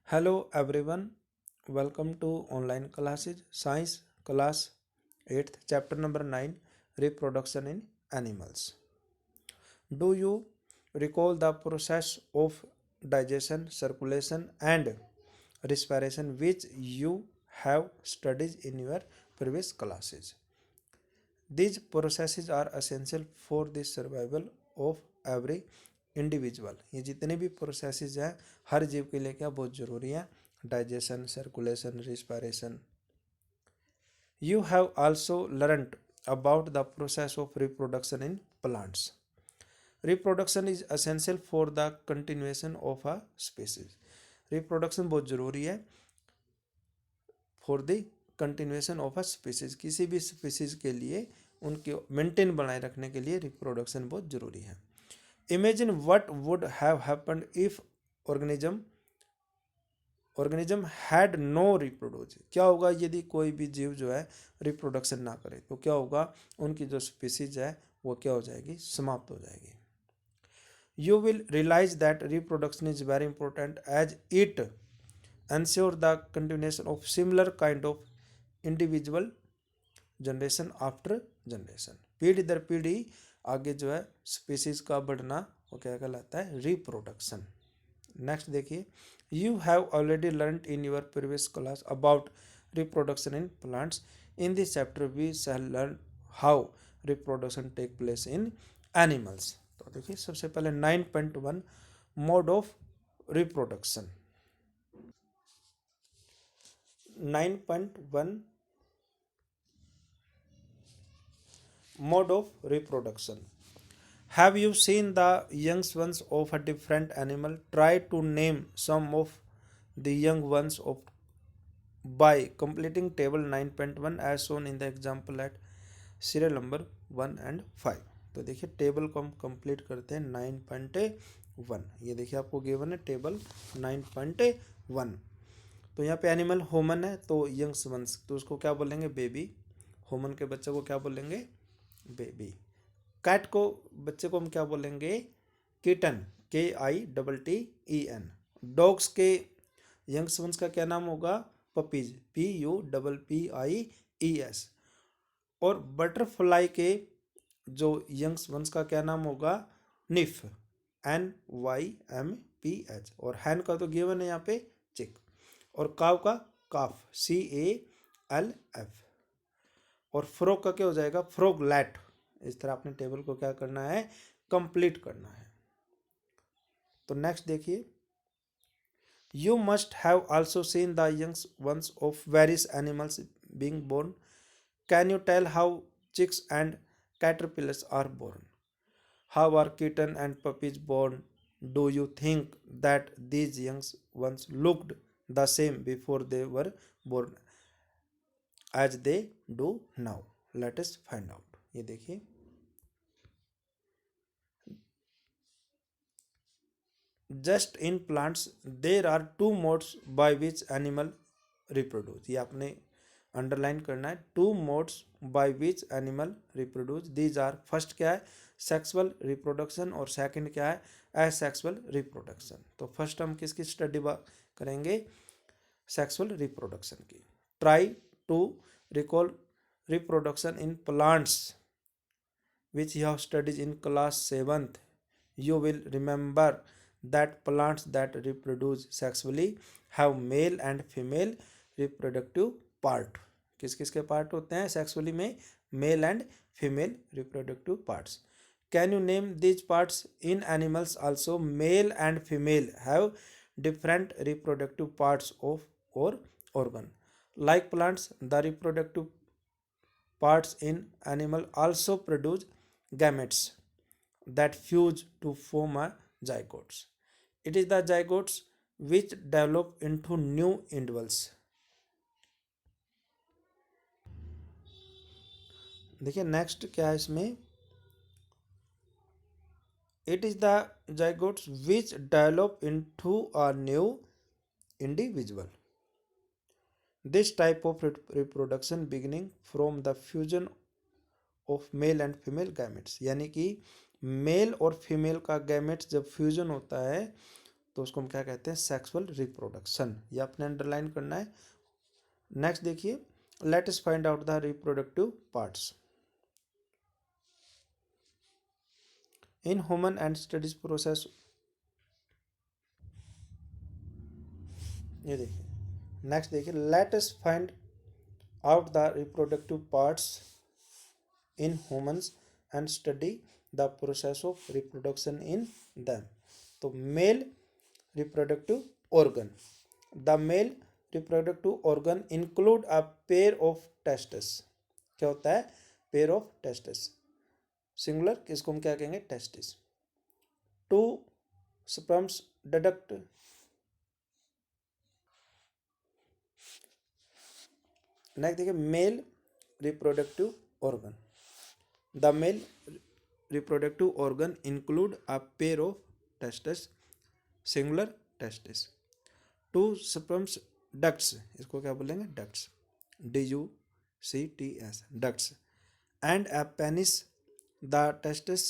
Hello everyone, welcome to online classes, science class 8th, chapter number 9, reproduction in animals. Do you recall the process of digestion, circulation, and respiration which you have studied in your previous classes? These processes are essential for the survival of every individual. ये जितने भी processes हैं हर जीव के लिए क्या बहुत ज़रूरी है. Digestion, circulation, respiration. You have also learned about the process of reproduction in plants. Reproduction is essential for the continuation of a species. Reproduction बहुत ज़रूरी है for the continuation of a species. किसी भी स्पीसीज के लिए उनके maintain बनाए रखने के लिए रिप्रोडक्शन बहुत ज़रूरी है. Imagine what would have happened if organism had no reproduce. क्या होगा यदि कोई भी जीव जो है रिप्रोडक्शन ना करे, तो क्या होगा, उनकी जो स्पीसीज है वो क्या हो जाएगी, समाप्त हो जाएगी. You will realise that reproduction is very important as it ensure the continuation of similar kind of individual generation after generation. पीढ़ी दर पीढ़ी आगे जो है स्पीसीज का बढ़ना वो क्या कहलाता है, रिप्रोडक्शन. नेक्स्ट देखिए, you have already learn in your previous class about reproduction in plants. In this chapter we shall learn how reproduction take place in animals. तो देखिए सबसे पहले 9.1 mode of reproduction. 9.1 mode of reproduction. Have you seen the young ones of a different animal? Try to name some of the young ones of by completing table 9.1 as shown in the example at serial number 1 and 5. तो देखिए table को हम complete करते हैं 9.1. ये देखिए आपको given है टेबल 9.1. तो यहाँ पे एनिमल ह्यूमन है तो यंग्स वंस, तो उसको क्या बोलेंगे, बेबी. ह्यूमन के बच्चे को क्या बोलेंगे, बेबी. कैट को बच्चे को हम क्या बोलेंगे, किटन, KITTEN. डॉग्स के यंग्स वंस का क्या नाम होगा, पपीज, PUPPIES. और बटरफ्लाई के जो यंग्स वंस का क्या नाम होगा, निफ, NYMPH. और हैन का तो गिवन है यहाँ पे चिक. और काव का काफ, CALF. और फ्रॉग का क्या हो जाएगा, फ्रॉगलैट. इस तरह अपने टेबल को क्या करना है, कंप्लीट करना है. तो नेक्स्ट देखिए, you must have also seen the youngs ones of various animals being born. Can you tell how chicks and caterpillars are born? How are kitten and puppies born? Do you think that these youngs ones looked the same before they were born as they do now? Let us find out. ये देखिए, just in plants there are two modes by which animal reproduce. ये आपने underline करना है, two modes by which animal reproduce. These are, first क्या है, sexual reproduction, और second क्या है, एसेक्सुअल रिप्रोडक्शन. तो फर्स्ट हम किसकी स्टडी करेंगे, सेक्सुअल रिप्रोडक्शन की. Try to recall reproduction in plants which you have studied in class 7th. You will remember that plants that reproduce sexually have male and female reproductive part. किस किस के part होते हैं sexually में, mail and female reproductive parts. Can you name these parts in animals also? Mail and female have different reproductive parts of और organ. Like plants, the reproductive parts in animal also produce gametes that fuse to form a zygotes. It is the zygotes which develop into new individuals. देखिए next क्या है इसमें, it is the zygotes which develop into a new individual. This type of reproduction beginning from the fusion of male and female gametes. यानी कि mail और female का gametes जब fusion होता है तो उसको हम क्या कहते हैं, सेक्सुअल रिप्रोडक्शन। ये आपने अंडरलाइन करना है। नेक्स्ट देखिए, late us find out the reproductive parts in human and studies process. ये देखिए, नेक्स्ट देखिए, late us find out the reproductive parts in humans and study the process of reproduction in them। तो mail reproductive organ, the mail reproductive organ include a pair of testis. क्या होता है, pair of testis, singular किसको हम क्या कहेंगे, testis. To sperms deduct, next देखिए, male reproductive organ, the male reproductive organ include a pair of testes, singular testes, two sperms ducts, इसको क्या बोलेंगे, ducts, ducts, ducts, and a penis। the testes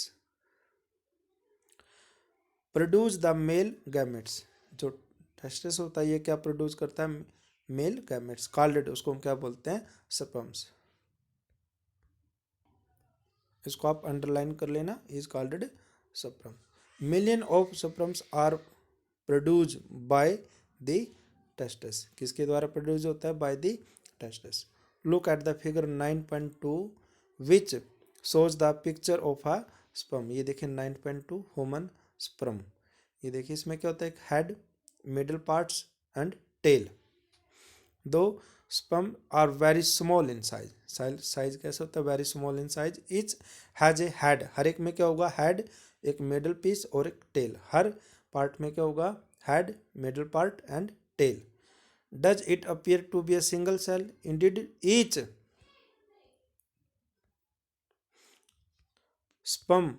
produce the male gametes। जो testes होता है ये क्या produce करता है, मेल gametes, called, उसको हम क्या बोलते हैं, sperms। इसको आप अंडरलाइन कर लेना, is called sperm. Million of sperms are produce by the testis, किसके द्वारा प्रोड्यूस होता है, by the testis. Look at the figure 9.2 which shows the picture of a sperm. ये देखिए 9.2 ह्यूमन स्पर्म। ये देखिए इसमें क्या होता है, एक head, middle parts and tail. दो sperm are very small in size, size कैसे होता है, very small in size. Each has a head, हर एक में क्या होगा, हेड, एक मिडल पीस और एक टेल। हर पार्ट में क्या होगा, head, middle part and tail. Does it appear to be a single cell, indeed each sperm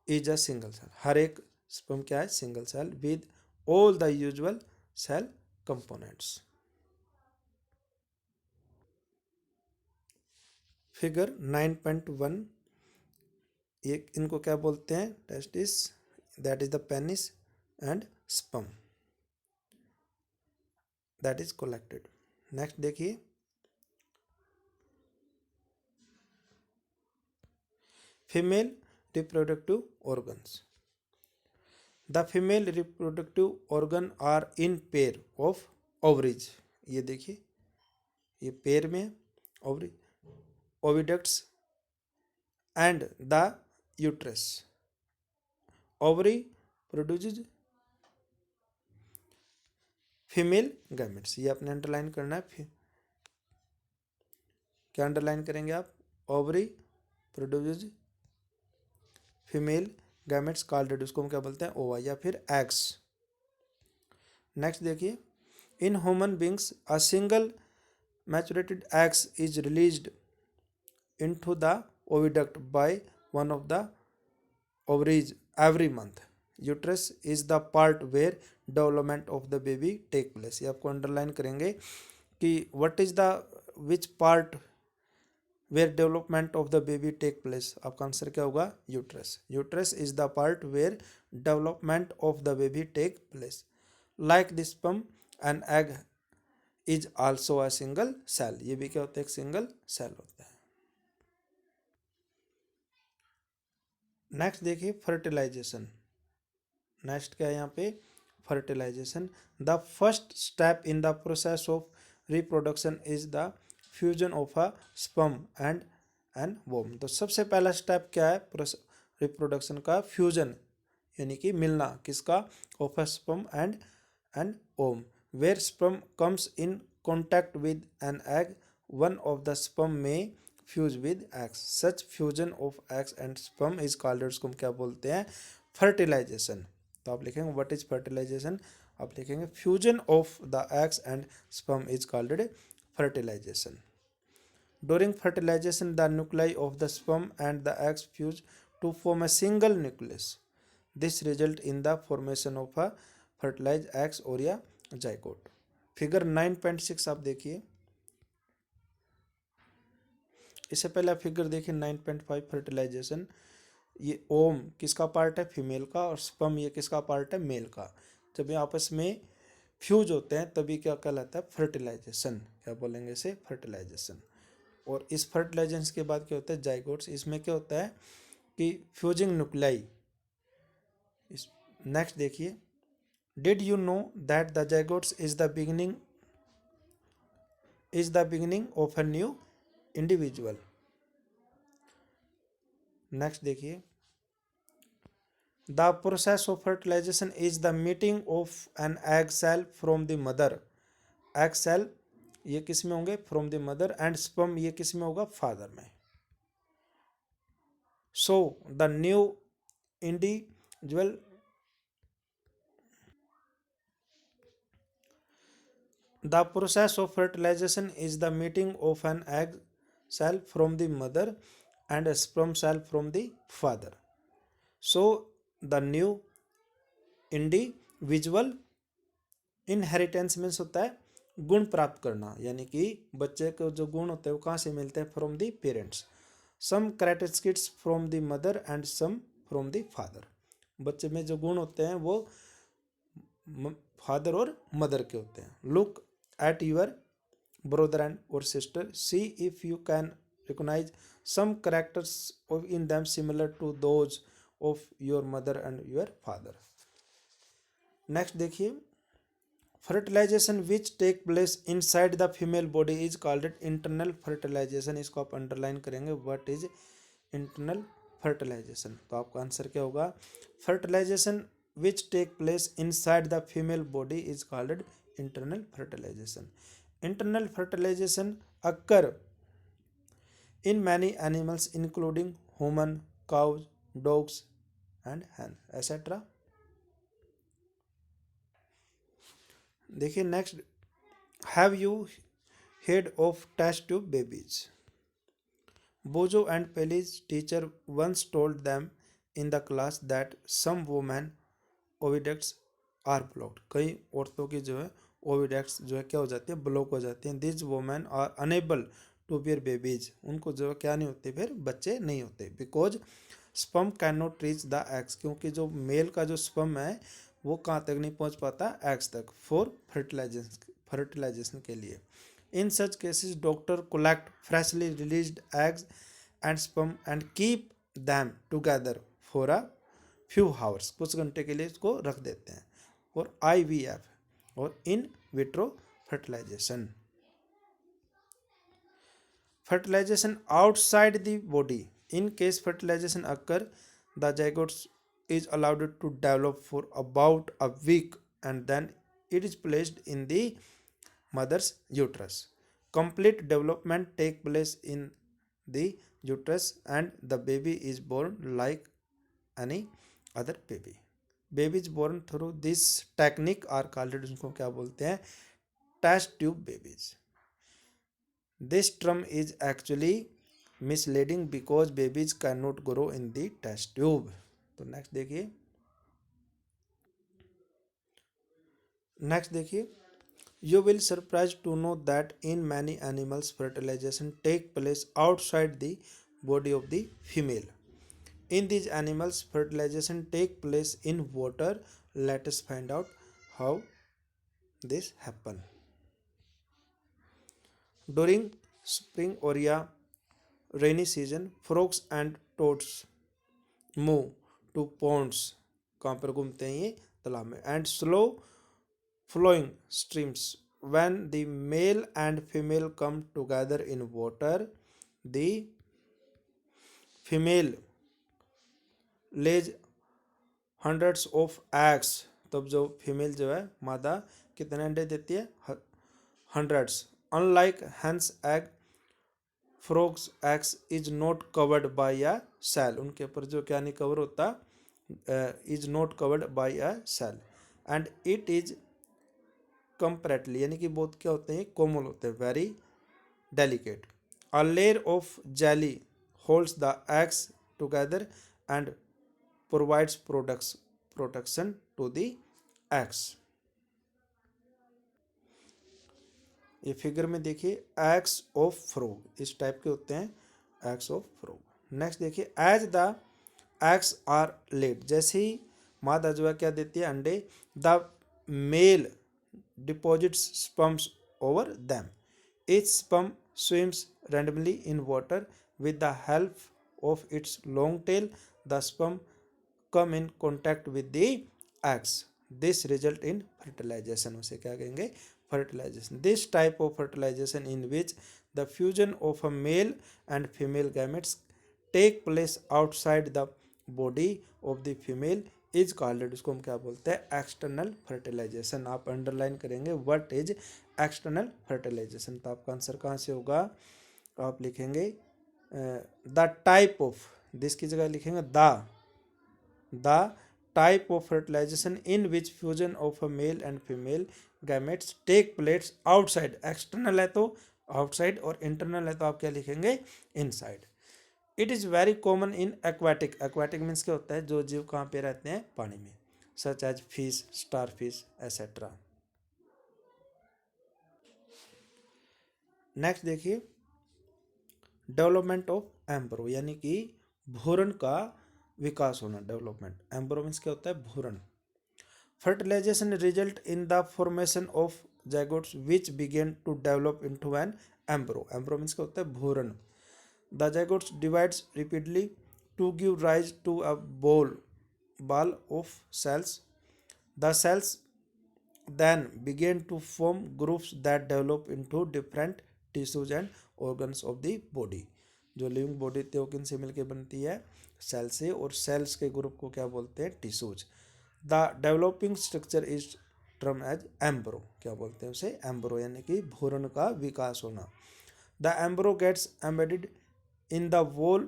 is a single cell. हर एक स्पर्म क्या है, single cell with all the usual cell components. Figure 9.1, ये इनको क्या बोलते हैं, testis, that is the penis and sperm that is collected. Next देखिए, female reproductive organs. The female reproductive organ are in pair of ovaries. ये देखिए, ये pair में ovary, oviducts and the uterus. Ovary produces female gametes. ये आपने underline करना है। क्या अंडरलाइन करेंगे आप, ovary produces female gametes called, उसको हम क्या बोलते हैं, ओवा या फिर एग्स। नेक्स्ट देखिए, in human beings a single maturated eggs is released into the oviduct by one of the ovaries every month। Uterus is the part where development of the baby take place. ये आपको underline करेंगे कि what is the which part where development of the baby take place. आपका answer क्या होगा, uterus. Uterus is the part where development of the baby take place. Like this sperm N egg is also a single cell. ये भी क्या होता है, एक single cell होता है। नेक्स्ट देखिए, फर्टिलाइजेशन। नेक्स्ट क्या है यहाँ पे, fertilisation. The first step in the process of reproduction is the fusion of a sperm and an ovum. तो सबसे पहला स्टेप क्या है रिप्रोडक्शन का, फ्यूजन, यानी कि मिलना किसका, of a sperm and ovum, where sperm comes in contact with an egg, one of the sperm में fuse with eggs. Such fusion of eggs and sperm is called, उसको हम क्या बोलते हैं, फर्टिलाइजेशन। तो आप लिखेंगे व्हाट इज फर्टिलाइजेशन, आप लिखेंगे fusion of the eggs and sperm is called fertilisation. During fertilisation the nuclei of the sperm and the eggs fuse to form a single nucleus. This result in the formation of a fertilise eggs और या zygote. Figure 9.6 आप देखिए, इससे पहले आप figure देखिए 9.5 fertilisation. ये ओम किसका पार्ट है, फीमेल का, और स्पर्म ये किसका पार्ट है, मेल का। जब ये आपस में फ्यूज होते हैं तभी क्या कहलाता है, फर्टिलाइजेशन। क्या बोलेंगे इसे, फर्टिलाइजेशन। और इस फर्टिलाइजेशन के बाद क्या होता है, जाइगोट्स। इसमें क्या होता है कि फ्यूजिंग न्यूक्लियाई। इस नेक्स्ट देखिए, did you know that the zygotes is the beginning of a new individual. Next देखिए, the process of fertilisation is the meeting of an egg cell from the mother. Egg cell ये किस में होंगे, from the mother, and sperm ये किस में होगा, father में। So the new individual The process of fertilization is the meeting of an egg cell from the mother and a sperm cell from the father. So the new individual inheritance means होता है गुण प्राप्त करना, यानी कि बच्चे को जो गुण होते हैं वो कहाँ से मिलते हैं, from the parents. Some characteristics from the mother and some from the father. बच्चे में जो गुण होते हैं वो फादर और मदर के होते हैं। Look at your brother and or sister, see if you can recognize some characters in them similar to those of your mother and your father. Next देखिए, fertilization which take place inside the female body is called internal fertilization। इसको आप underline करेंगे, what is internal fertilization। तो आपका answer क्या होगा, fertilization which take place inside the female body is called internal fertilization. Internal fertilization occur in many animals including human, cows, dogs and hen etc. देखिए next, have you heard of test tube babies? Bozo and Pelly's teacher once told them in the class that some women oviducts are blocked. कई औरतों की जो है oviducts जो है क्या हो जाती है, ब्लॉक हो जाती हैं। This women are unable to bear babies, उनको जो है क्या नहीं होते, फिर बच्चे नहीं होते। Because sperm can not reach the eggs, क्योंकि जो मेल का जो स्पर्म है वो कहाँ तक नहीं पहुँच पाता, एग्स तक, फॉर फर्टिलाइजेशन के लिए। In such cases doctor collect freshly released eggs and sperm and keep them together for a few hours, कुछ घंटे के लिए इसको रख देते हैं। और IVF और in vitro fertilisation. Fertilisation outside the body, in case fertilisation occur the zygotes is allowed to develop for about a week and then it is placed in the mother's uterus. Complete development take place in the uterus and the baby is born like any other baby. Babies born through this technique are called, उनको क्या बोलते हैं, test tube babies. This term is actually misleading because babies cannot grow in the test tube. तो next देखिए, you will surprised to know that in many animals fertilization take place outside the body of the female. In these animals fertilization take place in water. Let us find out how this happen. During spring or rainy season frogs and toads move to ponds, कहाँ पर घूमते हैं ये, तालाब में, and slow flowing streams. When the male and female come together in water, the female lays hundreds of eggs. तब जो female जो है मादा कितने अंडे देती है, hundreds. Unlike hens egg, frogs eggs is not covered by a cell, उनके ऊपर जो क्या नहीं कवर होता, is not covered by a cell and it is comparatively, यानी कि बहुत क्या होते हैं, कोमल होते हैं, very delicate. A layer of jelly holds the eggs together and provides protection to the eggs. ये फिगर में देखिए एग्स ऑफ फ्रॉग, इस टाइप के होते हैं एग्स ऑफ फ्रॉग। नेक्स्ट देखिए, as the eggs are laid, जैसे ही मादा जो है क्या देती है, अंडे, द male deposits sperms over them. Each sperm swims randomly in water with the help of its long tail. The sperm come in contact with the eggs. This result in fertilization. उसे क्या कहेंगे? Fertilization. This type of fertilization in which the fusion of a male and female gametes take place outside the body of the female is called, उसको हम क्या बोलते हैं? External fertilisation. आप underline करेंगे व्हाट इज एक्सटर्नल फर्टिलाइजेशन. तो आपका answer कहाँ से होगा? आप लिखेंगे द टाइप ऑफ, दिस की जगह लिखेंगे the type of fertilisation in which fusion of a male and female gametes take place outside. External है तो आउटसाइड और इंटरनल है तो आप क्या लिखेंगे? Inside. It is very common in aquatic. Aquatic means क्या होता है? जो जीव कहाँ पे रहते हैं? पानी में. Such as fish, star fish et cetera. Next देखिए, डेवलपमेंट ऑफ एम्ब्रो, यानी कि भ्रूण का विकास होना. डेवलपमेंट, एम्ब्रो मीन्स क्या होता है? भ्रूण. Fertilisation result in the formation of zygotes which begin to develop into an embryo. Embryo means क्या होता है? भ्रूण. The zygote divides repeatedly to give rise to a ball of cells. The cells then begin to form groups that develop into different tissues and organs of the body. जो living body थी वो किन से मिलकर बनती है? Cell से. और सेल्स के ग्रुप को क्या बोलते हैं? Tissues. The developing structure is term as embryo. क्या बोलते हैं उसे? एम्ब्रो, यानी कि भ्रूण का विकास होना. The embryo gets embedded in the wall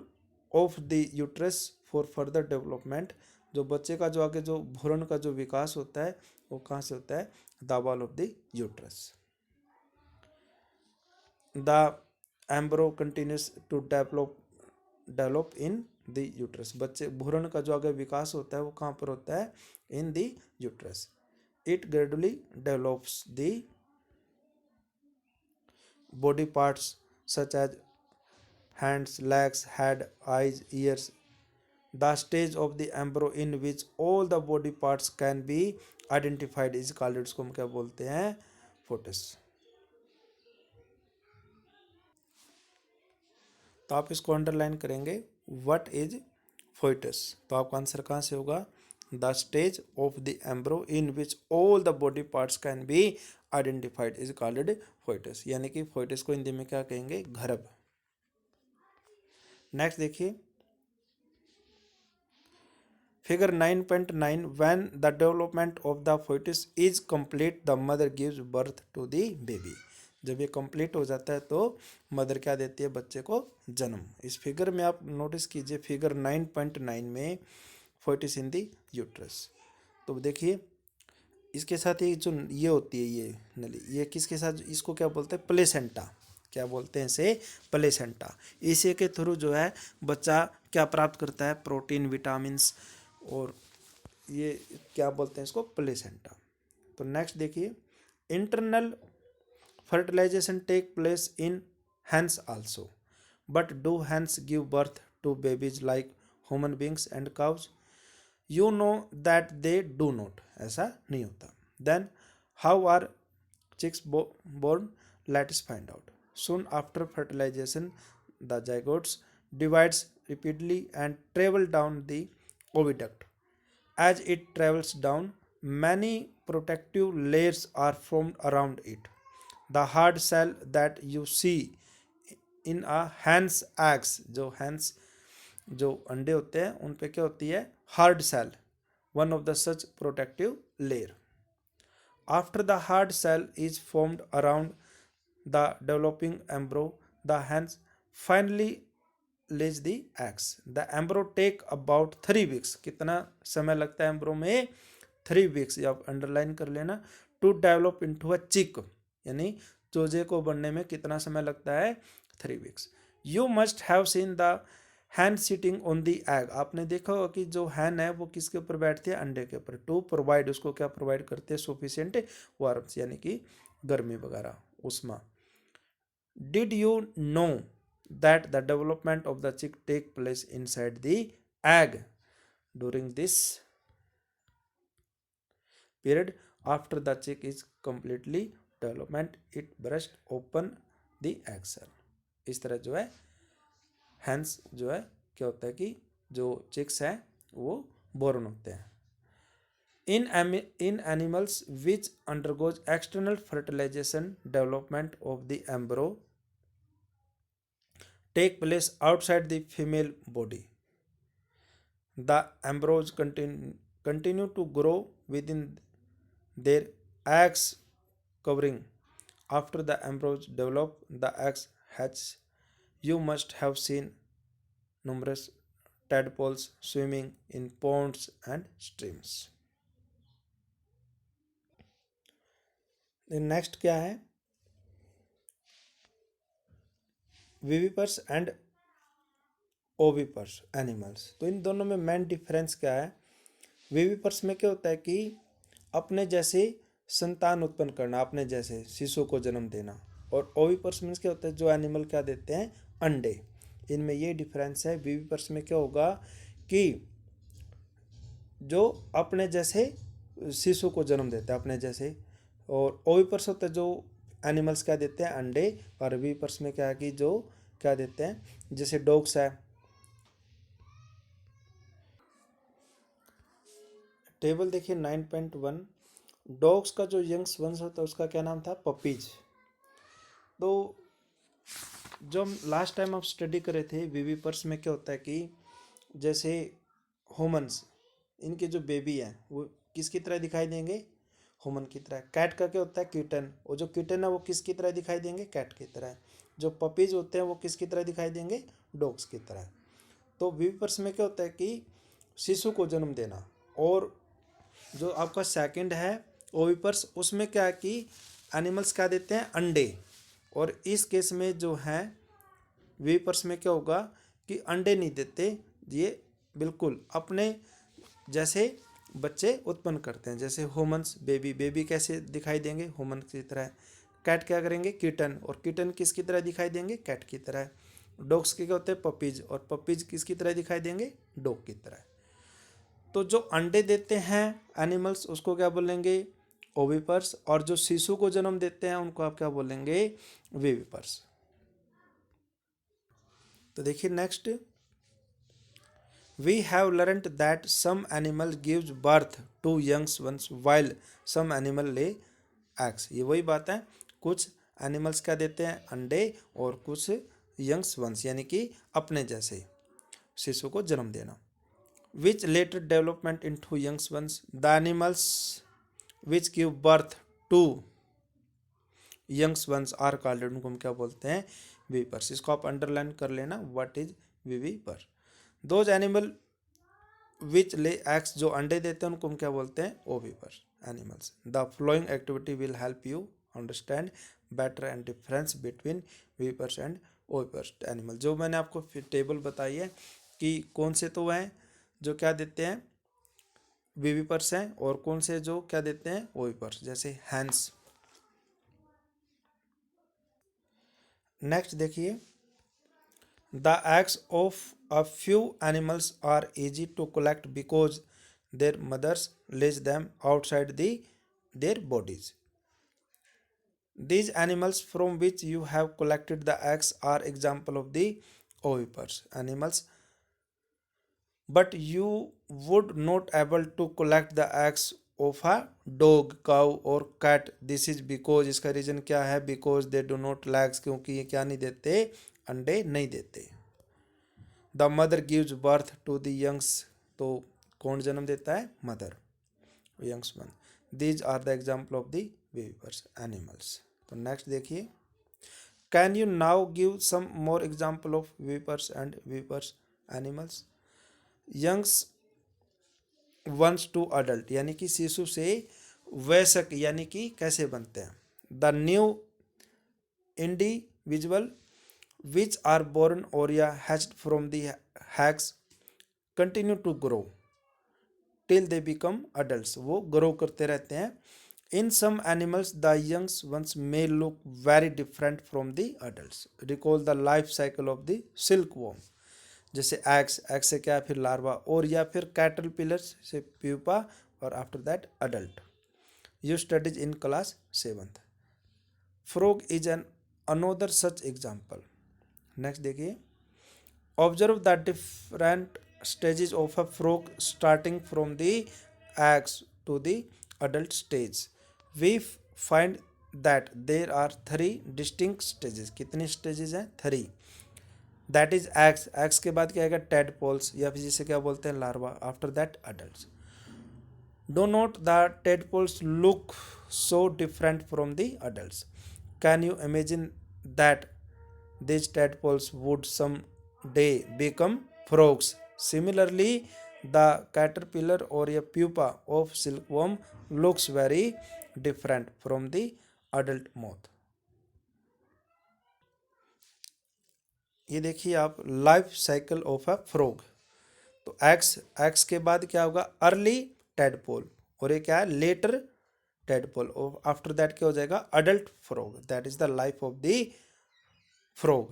of the uterus for further development. जो बच्चे का जो आगे जो भ्रूण का जो विकास होता है वो कहाँ से होता है? The wall of the uterus. The embryo continues to develop in the uterus. बच्चे भ्रूण का जो आगे विकास होता है वो कहाँ पर होता है? In the uterus. It gradually develops the body parts such as hands, legs, head, eyes, ears. The stage of the embryo in which all the body parts can be identified is called, इसको हम क्या बोलते हैं? Photos. तो आप इसको underline करेंगे what is foetus. तो आपका आंसर कहाँ से होगा? The stage of the एम्ब्रो in which all the body parts can be identified is called foetus. यानी कि फोइटस को हिंदी में क्या कहेंगे? गर्भ. नेक्स्ट देखिए, figure 9.9. When the development of the foetus is complete the mother gives birth to the baby. जब ये कंप्लीट हो जाता है तो मदर क्या देती है? बच्चे को जन्म. इस फिगर में आप नोटिस कीजिए, फिगर 9.9 में फोइटस इन द यूट्रस. तो देखिए इसके साथ ये जो ये होती है ये नली, ये किसके साथ? इसको क्या बोलते हैं? प्लेसेंटा. क्या बोलते हैं इसे? प्लेसेंटा. इसी के थ्रू जो है बच्चा क्या प्राप्त करता है? प्रोटीन, विटामिन्स, और ये क्या बोलते हैं इसको? प्लेसेंटा. तो नेक्स्ट देखिए, internal fertilisation take place in hens also. But do hens give birth to babies like human beings and cows? You know that they do not. ऐसा नहीं होता. Then how are chicks born? Let us find out. Soon after fertilization, the zygotes divides repeatedly and travel down the oviduct. As it travels down, many protective layers are formed around it. The hard shell that you see in a hen's eggs, जो hens जो अंडे होते हैं उन पे क्या होती है? Hard shell. One of the such protective layer. After the hard shell is formed around the developing embryo, the hens finally lays the eggs. The embryo take about 3 weeks. कितना समय लगता है एम्ब्रो में? 3 weeks. आप अंडरलाइन कर लेना. To develop into a चिक, यानी चूजे को बनने में कितना समय लगता है? 3 weeks. You must have seen the Hahn sitting on the egg. आपने देखा होगा कि जो हैन है वो किसके ऊपर बैठती है? अंडे के ऊपर. टू प्रोवाइड, उसको क्या प्रोवाइड करते हैं? सफिशिएंट वार्म्स, यानी कि गर्मी वगैरह, उष्मा. Did you know that the development of the chick take place inside the egg? During this period after the chick is completely development it burst open the egg cell। इस तरह जो है hence जो है क्या होता है कि जो चिक्स हैं वो बोर्न होते हैं। In animals which undergoes external fertilization, development of the embryo take place outside the female body। The embryos continue to grow within their eggs covering। After the embryos develop, the eggs hatch। You must have seen numerous tadpoles swimming in ponds and streams। Next क्या है, विविपर्स and ओविपर्स animals. तो इन दोनों में main difference क्या है। विविपर्स में क्या होता है कि अपने जैसे संतान उत्पन्न करना, अपने जैसे शिशु को जन्म देना, और ओविपर्स मीन्स क्या होता है जो एनिमल क्या देते हैं, अंडे। इनमें ये डिफरेंस है। विविपर्स में क्या होगा कि जो अपने जैसे शिशु को जन्म देता है अपने जैसे, और ओविपर्स होता है जो एनिमल्स क्या देते हैं, अंडे। और विविपर्स में क्या है कि जो क्या देते हैं, जैसे डॉग्स है। टेबल देखिए 9.1, डॉग्स का जो यंग्स वंश होता है उसका क्या नाम था, पपीज। तो जो हम लास्ट टाइम आप स्टडी करे थे, विविपर्स में क्या होता है कि जैसे ह्यूमंस, इनके जो बेबी हैं वो किसकी तरह दिखाई देंगे, ह्यूमन की तरह। कैट का क्या होता है, किटन, और जो किटन है वो किसकी तरह दिखाई देंगे, कैट की तरह। जो पपीज होते हैं वो किसकी तरह दिखाई देंगे, डॉग्स की तरह। तो विविपर्स में क्या होता है कि शिशु को जन्म देना। और जो आपका सेकंड है ओविपर्स, उसमें क्या है कि एनिमल्स क्या देते हैं, अंडे। और इस केस में जो है विविपर्स में क्या होगा कि अंडे नहीं देते, ये बिल्कुल अपने जैसे बच्चे उत्पन्न करते हैं। जैसे ह्यूमंस, बेबी कैसे दिखाई देंगे, ह्यूमन की तरह। कैट क्या करेंगे, किटन, और किटन किसकी तरह दिखाई देंगे, कैट की तरह। डॉग्स के क्या होते हैं, पपीज, और पपीज किसकी तरह दिखाई देंगे, डॉग की तरह। तो जो अंडे देते हैं एनिमल्स उसको क्या बोलेंगे, ओविपर्स, और जो शिशु को जन्म देते हैं उनको आप क्या बोलेंगे, विविपर्स। तो देखिए next, we have learned that some animal gives birth to youngs ones while some animal lay eggs. ये वही बात है, कुछ एनिमल्स क्या देते हैं, अंडे, और कुछ यंग्स वंस यानी कि अपने जैसे शिशु को जन्म देना। which later development into young ones, the animals which give birth to young ones are called, उनको हम क्या बोलते हैं, विविपर्स। इसको आप अंडरलाइन कर लेना, what is viviparous. Those animal which lay eggs, जो अंडे देते हैं उनको हम क्या बोलते हैं, oviparous animals. The following activity will help you understand better and difference between viviparous and oviparous animal. जो मैंने आपको टेबल बताई है कि कौन से तो हैं जो क्या देते हैं, विविपर्स हैं, और कौन से जो क्या देते हैं, ओविपर्स, जैसे हैंस। नेक्स्ट देखिए, the eggs of a few animals are easy to collect because their mothers lays them outside their bodies. These animals from which you have collected the eggs are example of the oviparous animals, but you would not able to collect the eggs of a dog, cow or cat। this is because, इसका reason क्या है, because they do not legs, क्योंकि ये क्या नहीं देते, अंडे नहीं देते। the mother gives birth to the youngs, तो कौन जन्म देता है, mother, youngs one. these are the example of the viviparous animals। तो नेक्स्ट देखिए, can you now give some more example of viviparous and viviparous animals। Youngs ones to adult, यानी कि शिशु से वयस्क यानी कि कैसे बनते हैं। The new individual which are born और या hatched from the eggs continue to grow till they become adult, वो ग्रो करते रहते हैं। In some animals the youngs ones may look very different from the adult. Recall the life cycle of the silkworm, जैसे eggs से क्या है, फिर larva, और या फिर कैटरपिलर से प्यूपा, और after that adult. you studied in class 7th. Frog is an another such example. Next देखिए, observe the different stages of a frog starting from the eggs to the adult stage. We find that there are three distinct stages. कितने stages हैं? 3. That is x. X के बाद क्या आएगा? Tadpoles, या फिर जिसे क्या बोलते हैं? Larva. After that adult. Do note the tadpoles look so different from the adult. Can you imagine that these tadpoles would someday become frogs? Similarly, the caterpillar or a pupa of silkworm looks very different from the adult moth. ये देखिए आप, life cycle of a frog. तो x, x के बाद क्या होगा? Early tadpole, और ये क्या है? Later tadpole. और आफ्टर दैट क्या हो जाएगा? Adult frog. That is the life of the frog.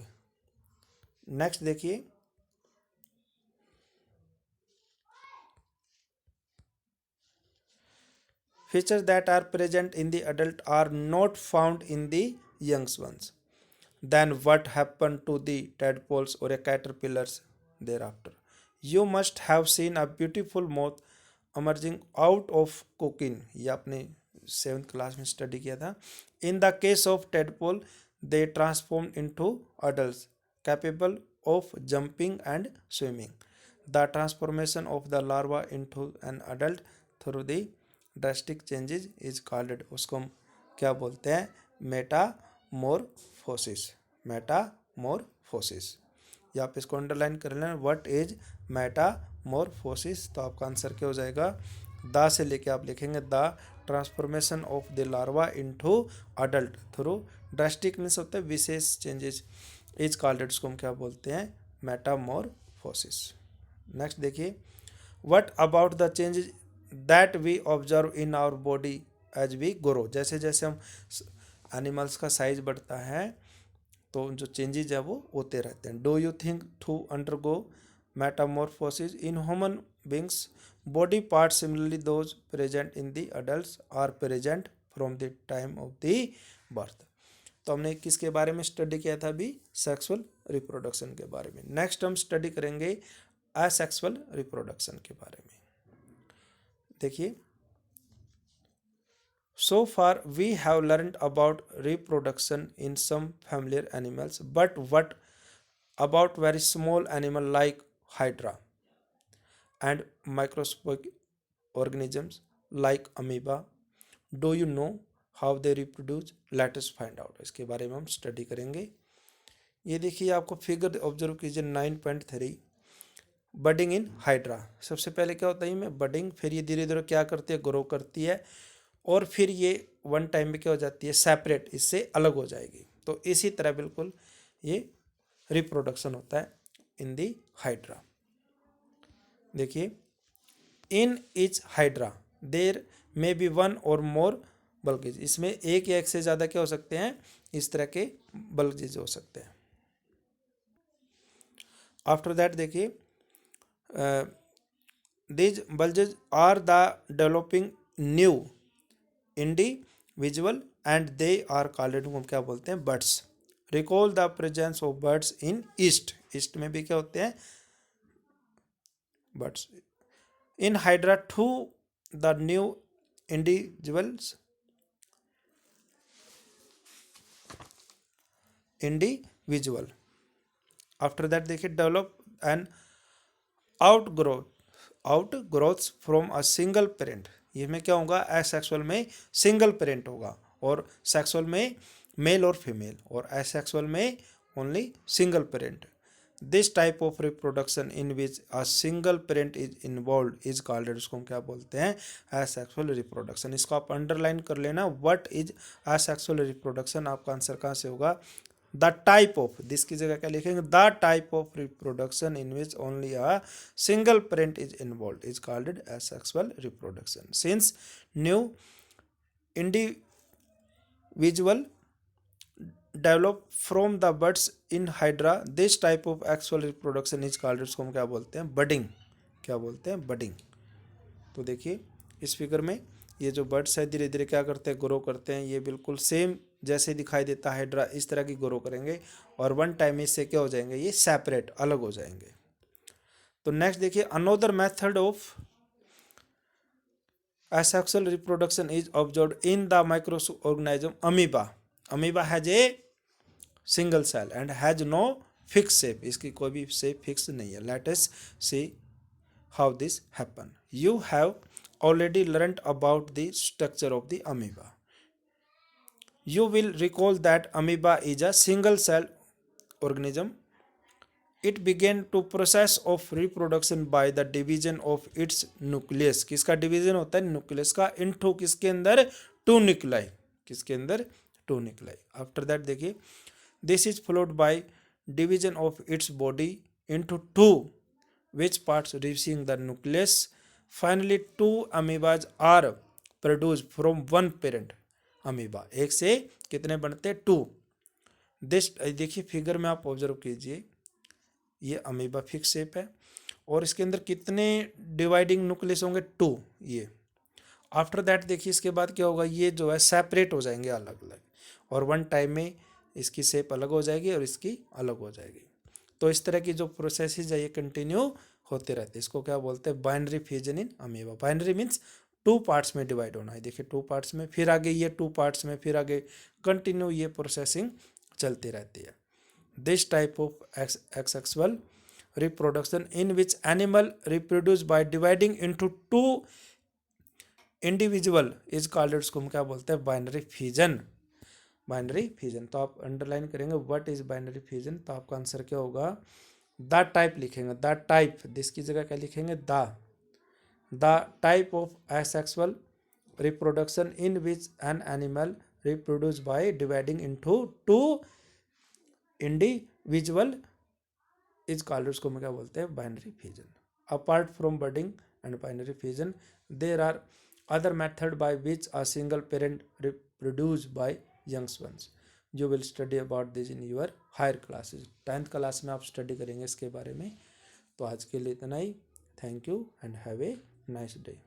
Next देखिए, features that are present in the adult are not found in the young ones. Then what happened to the tadpoles or a caterpillars thereafter? You must have seen a beautiful moth emerging out of cocoon. ये आपने 7th class में study किया था. In the case of tadpole, they transformed into adults capable of jumping and swimming. The transformation of the larva into an adult through the drastic changes is called, उसको हम क्या बोलते हैं? Metamorphosis. Metamorphosis, या आप इसको अंडरलाइन कर लेना. What is Metamorphosis? तो आपका आंसर क्या हो जाएगा? द से लेके आप लिखेंगे the transformation of the larva into adult through drastic means होता है विशेष चेंजेस इज कॉल्ड, उसको हम क्या बोलते हैं? मेटामॉर्फोसिस. नेक्स्ट देखिए, what about the changes that we observe in our body as we grow. जैसे जैसे हम एनिमल्स का साइज बढ़ता है तो जो चेंजेज है वो होते रहते हैं. Do you think to undergo metamorphosis in human beings? Body part similarly those present in the adults are present from the time of the birth. तो हमने किसके बारे में स्टडी किया था अभी? सेक्सुअल रिप्रोडक्शन के बारे में. नेक्स्ट हम स्टडी करेंगे असेक्सुअल रिप्रोडक्शन के बारे में. देखिए, so far we have learned about reproduction in some familiar animals, but what about very small animal like hydra and microscopic organisms like amoeba? Do you know how they reproduce? Let us find out. इसके बारे में हम study करेंगे. ये देखिए, आपको figure observe कीजिए 9.3. Budding in hydra. सबसे पहले क्या होता है में बडिंग, फिर ये धीरे धीरे क्या करती है? ग्रो करती है, और फिर ये वन टाइम में क्या हो जाती है? सेपरेट, इससे अलग हो जाएगी. तो इसी तरह बिल्कुल ये रिप्रोडक्शन होता है इन दी हाइड्रा. देखिए, in each hydra there may be one और मोर बल्केज. इसमें एक या एक से ज़्यादा क्या हो सकते हैं? इस तरह के बल्केज हो सकते हैं. आफ्टर दैट देखिए, these bulges are the developing new individual and they are called, हम क्या बोलते हैं? buds. Recall the presence of buds in yeast. yeast में भी क्या होते हैं? buds. In hydra two the new individual after that देखिए, develop an outgrowths from a single parent. ये में क्या होगा? एसेक्सुअल में सिंगल पेरेंट होगा, और सेक्सुअल में मेल और फीमेल, और एसेक्सुअल में only single parent. This type of reproduction in which a single parent is involve is called, उसको हम क्या बोलते हैं? Asexual reproduction. इसको आप अंडरलाइन कर लेना. What is asexual reproduction? आपका आंसर कहाँ से होगा? द टाइप ऑफ, दिस की जगह क्या लिखेंगे? The type of reproduction in which only a single parent is involve is called asexual reproduction. Since new individual develop from the buds in hydra, this type of asexual reproduction is called, उसको हम क्या बोलते हैं? Budding. क्या बोलते हैं? Budding. तो देखिए, इस फिगर में ये जो बर्ड्स है धीरे धीरे क्या करते हैं, ग्रो करते हैं। ये बिल्कुल सेम जैसे दिखाई देता है हाइड्रा, इस तरह की ग्रो करेंगे और वन टाइम में इससे क्या हो जाएंगे, ये सेपरेट अलग हो जाएंगे। तो नेक्स्ट देखिए, another method of asexual reproduction is observed in the microorganism amoeba. Amoeba has a single cell and has no fixed shape. इसकी कोई भी shape fix नहीं है. Let us see how this happen. You have already learnt about the structure of the amoeba. You will recall that amoeba is a single cell organism. It began to process of reproduction by the division of its nucleus. किसका division होता है, nucleus का, into किसके अंदर, to nuclei, किसके अंदर, to nuclei. After that देखिए, this is followed by division of its body into two which parts receiving the nucleus. Finally two amoebas are produced from one parent amoeba. एक से कितने बनते हैं, टू। दिस देखिए figure में आप observe कीजिए, ये अमीबा फिक्स शेप है और इसके अंदर कितने डिवाइडिंग न्यूक्लियस होंगे, टू। ये आफ्टर दैट देखिए इसके बाद क्या होगा, ये जो है सेपरेट हो जाएंगे अलग अलग, और वन टाइम में इसकी शेप अलग हो जाएगी और इसकी अलग हो जाएगी। तो इस तरह की जो प्रोसेसेस है ये कंटिन्यू होते रहते हैं। इसको क्या बोलते हैं, binary fusion in amoeba. Binary means two parts में डिवाइड होना है। देखिए टू पार्ट्स में, फिर आगे ये टू पार्ट्स में, फिर आगे कंटिन्यू ये प्रोसेसिंग चलती रहती है। This type of asexual reproduction in which animal reproduce by dividing into two individual is called, इसको हम क्या बोलते हैं, बाइनरी फ्यूजन। Binary fusion. तो आप अंडरलाइन करेंगे व्हाट इज बाइनरी फ्यूजन, तो आपका आंसर क्या होगा, द टाइप लिखेंगे, द टाइप, दिस की जगह क्या लिखेंगे, the type of asexual reproduction in which an animal reproduce by dividing into two individual is called, उसको हम क्या बोलते हैं, binary fusion. Apart from budding and binary fusion there are other method by which a single parent reproduce by youngs ones. You will study about this in your higher classes. 10th class में आप study करेंगे इसके बारे में। तो आज के लिए इतना ही। Thank you and have a nice day.